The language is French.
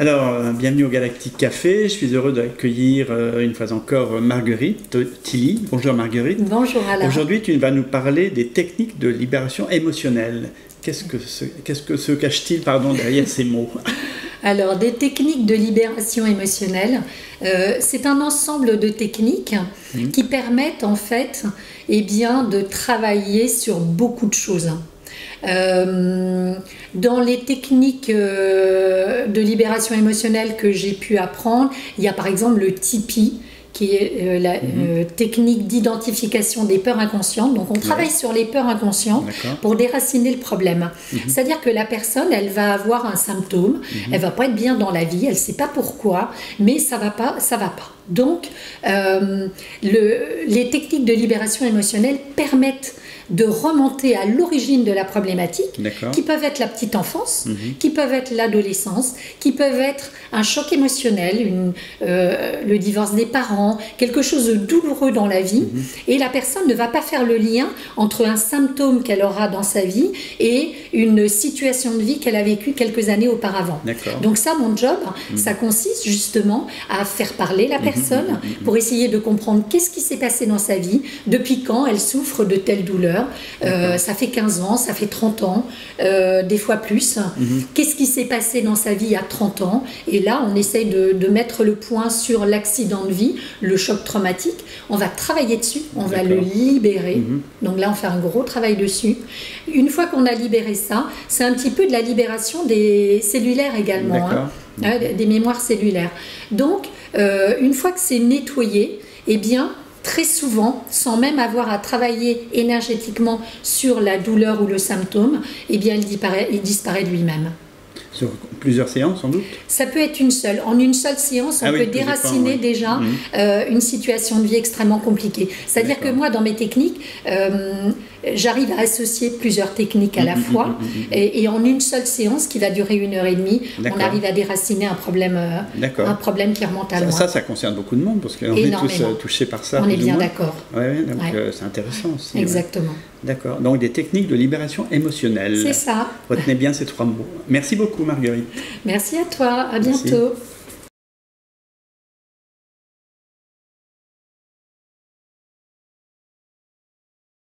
Alors, bienvenue au Galactique Café. Je suis heureux d'accueillir une fois encore Marguerite Tilly. Bonjour Marguerite. Bonjour Alain. Aujourd'hui, tu vas nous parler des techniques de libération émotionnelle. Qu'est-ce que se cache-t-il derrière ces mots? Alors, des techniques de libération émotionnelle, c'est un ensemble de techniques qui permettent en fait de travailler sur beaucoup de choses. Dans les techniques de libération émotionnelle que j'ai pu apprendre, il y a par exemple le TIPI, qui est la technique d'identification des peurs inconscientes. Donc on travaille sur les peurs inconscientes pour déraciner le problème. C'est-à-dire que la personne, elle va avoir un symptôme, elle va pas être bien dans la vie, elle sait pas pourquoi, mais ça va pas. Donc les techniques de libération émotionnelle permettent de remonter à l'origine de la problématique, qui peuvent être la petite enfance, qui peuvent être l'adolescence, qui peuvent être un choc émotionnel, le divorce des parents, quelque chose de douloureux dans la vie, et la personne ne va pas faire le lien entre un symptôme qu'elle aura dans sa vie et une situation de vie qu'elle a vécue quelques années auparavant. Donc ça, mon job, ça consiste justement à faire parler la personne pour essayer de comprendre qu'est-ce qui s'est passé dans sa vie, depuis quand elle souffre de telle douleur. Ça fait 15 ans, ça fait 30 ans, des fois plus. Qu'est-ce qui s'est passé dans sa vie à 30 ans? Et là, on essaye de mettre le point sur l'accident de vie, le choc traumatique. On va travailler dessus, on va le libérer. Donc là, on fait un gros travail dessus. Une fois qu'on a libéré ça, c'est un petit peu de la libération des cellulaires également, des mémoires cellulaires. Donc, une fois que c'est nettoyé, très souvent, sans même avoir à travailler énergétiquement sur la douleur ou le symptôme, il disparaît de lui-même. Sur plusieurs séances, sans doute? Ça peut être une seule. En une seule séance, on peut déraciner déjà une situation de vie extrêmement compliquée. C'est-à-dire que moi, dans mes techniques, j'arrive à associer plusieurs techniques à la fois, et en une seule séance qui va durer 1h30, on arrive à déraciner un problème qui remonte à loin. Ça concerne beaucoup de monde, parce qu'on est tous touchés par ça. On est bien d'accord. Donc c'est intéressant aussi. Exactement. D'accord. Donc des techniques de libération émotionnelle. C'est ça. Retenez bien ces 3 mots. Merci beaucoup Marguerite. Merci à toi. À bientôt. Merci.